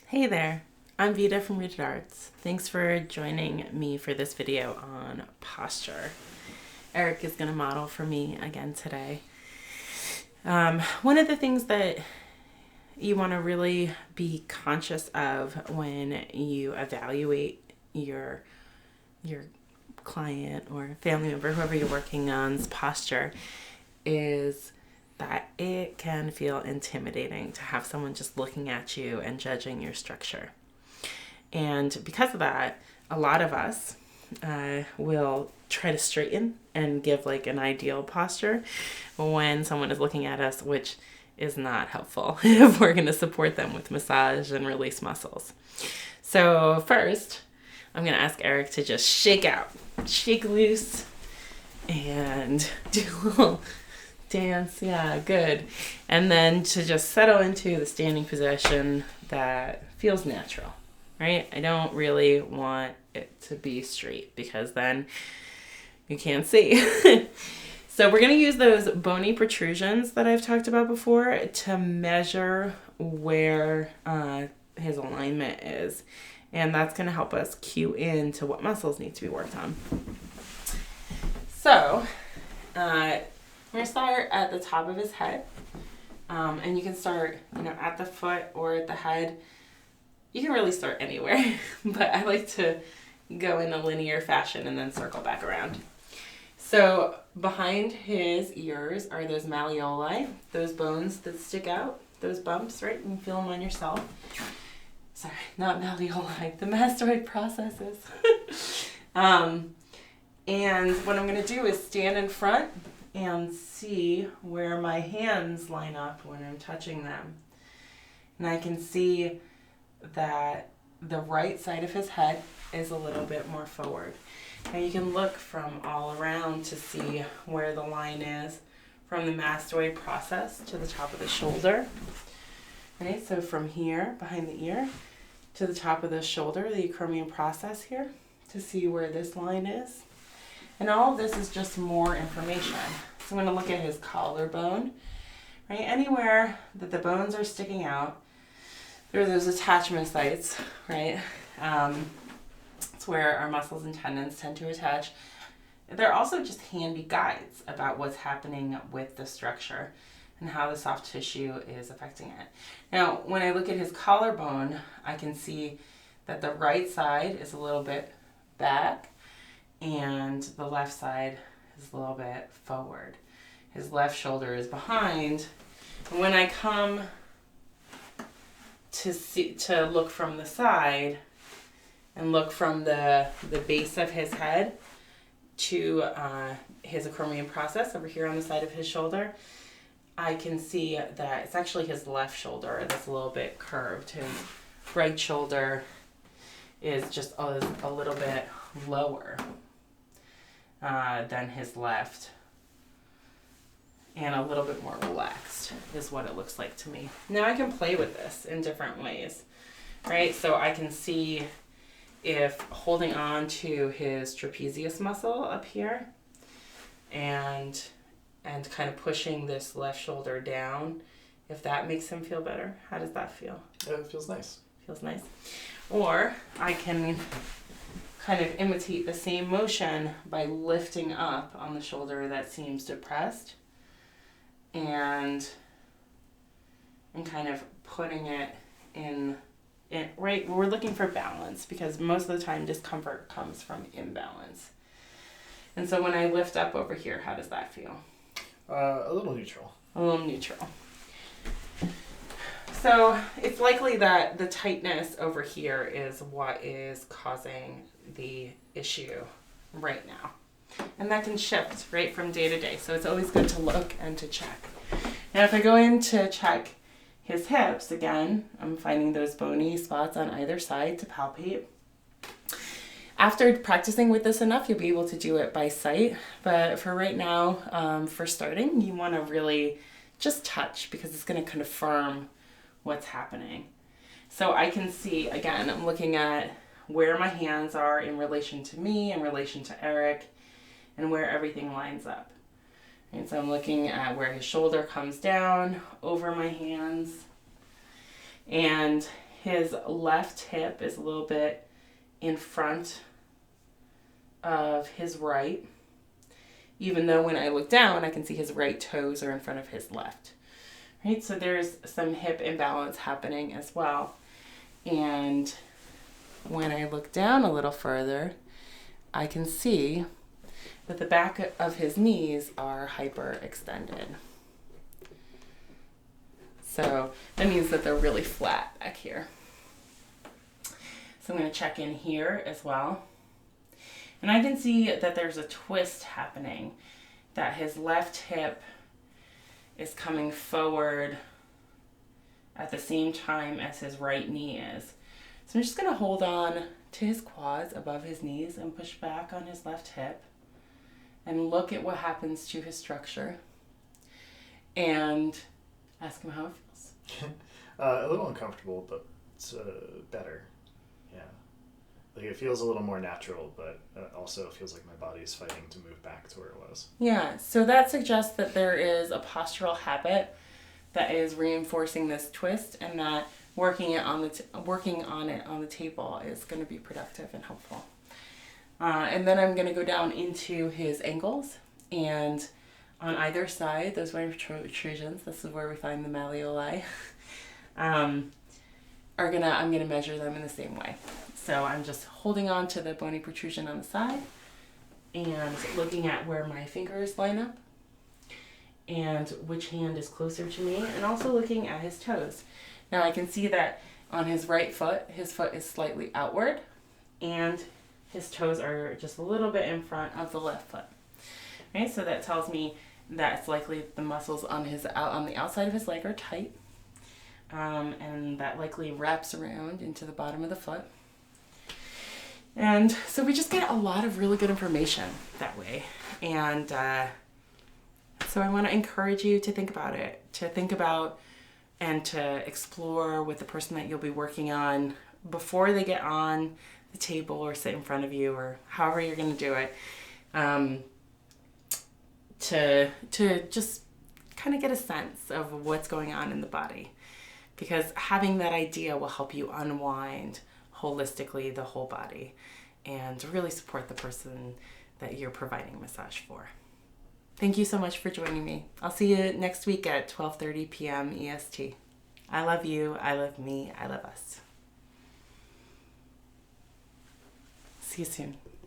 Hey there, I'm Vita from Rooted Arts. Thanks for joining me for this video on posture. Eric is going to model for me again today. One of the things that you want to really be conscious of when you evaluate your client or family member, whoever you're working on's posture, is that it can feel intimidating to have someone just looking at you and judging your structure. And because of that, a lot of us will try to straighten and give like an ideal posture when someone is looking at us, which is not helpful if we're going to support them with massage and release muscles. So first, I'm going to ask Eric to just shake out, shake loose, and do a little dance. Yeah, good. And then to just settle into the standing position that feels natural, right? I don't really want it to be straight because then you can't see. So we're going to use those bony protrusions that I've talked about before to measure where his alignment is. And that's going to help us cue in to what muscles need to be worked on. So we're going to start at the top of his head. And you can start, at the foot or at the head. You can really start anywhere, but I like to go in a linear fashion and then circle back around. So behind his ears are those malleoli, those bones that stick out, those bumps, right? You can feel them on yourself. Sorry, not malleoli, the mastoid processes. And what I'm going to do is stand in front and see where my hands line up when I'm touching them. And I can see that the right side of his head is a little bit more forward. Now you can look from all around to see where the line is from the mastoid process to the top of the shoulder. Right, so from here, behind the ear, to the top of the shoulder, the acromion process here, to see where this line is. And all of this is just more information. So I'm going to look at his collarbone, right? Anywhere that the bones are sticking out, there are those attachment sites, right? It's where our muscles and tendons tend to attach. They're also just handy guides about what's happening with the structure and how the soft tissue is affecting it. Now, when I look at his collarbone, I can see that the right side is a little bit back and the left side is a little bit forward. His left shoulder is behind. And when I come to look from the side and look from the base of his head to his acromion process over here on the side of his shoulder, I can see that it's actually his left shoulder that's a little bit curved. His right shoulder is just a little bit lower than his left, and a little bit more relaxed is what it looks like to me. Now I can play with this in different ways, right? So I can see if holding on to his trapezius muscle up here and kind of pushing this left shoulder down, if that makes him feel better. How does that feel? It feels nice. Feels nice. Or I can kind of imitate the same motion by lifting up on the shoulder that seems depressed and kind of putting it in, right? We're looking for balance because most of the time discomfort comes from imbalance. And so when I lift up over here, how does that feel? A little neutral. A little neutral. So it's likely that the tightness over here is what is causing the issue right now. And that can shift right from day to day. So it's always good to look and to check. Now if I go in to check his hips, again, I'm finding those bony spots on either side to palpate. After practicing with this enough, you'll be able to do it by sight. But for right now, for starting, you want to really just touch because it's going to confirm what's happening. So I can see, again, I'm looking at where my hands are in relation to me, in relation to Eric, and where everything lines up. And so I'm looking at where his shoulder comes down over my hands and his left hip is a little bit in front of his right, even though when I look down, I can see his right toes are in front of his left. Right, so there's some hip imbalance happening as well. And when I look down a little further, I can see that the back of his knees are hyperextended. So that means that they're really flat back here. So I'm going to check in here as well. And I can see that there's a twist happening, that his left hip is coming forward at the same time as his right knee is. So I'm just going to hold on to his quads above his knees and push back on his left hip and look at what happens to his structure and ask him how it feels. A little uncomfortable, but it's better. Yeah. Like it feels a little more natural, but also feels like my body's fighting to move back to where it was. Yeah, so that suggests that there is a postural habit that is reinforcing this twist, and that working on it on the table is going to be productive and helpful. And then I'm going to go down into his ankles, and on either side, those bony protrusions, this is where we find the malleoli, I'm gonna measure them in the same way. So I'm just holding on to the bony protrusion on the side and looking at where my fingers line up and which hand is closer to me, and also looking at his toes. Now I can see that on his right foot, his foot is slightly outward and his toes are just a little bit in front of the left foot. Right, so that tells me that it's likely the muscles on the outside of his leg are tight, and that likely wraps around into the bottom of the foot. And so we just get a lot of really good information that way. And so I want to encourage you to think about it, and to explore with the person that you'll be working on before they get on the table or sit in front of you, or however you're going to do it, to just kind of get a sense of what's going on in the body. Because having that idea will help you unwind holistically the whole body and really support the person that you're providing massage for. Thank you so much for joining me. I'll see you next week at 12:30 p.m. EST. I love you. I love me. I love us. See you soon.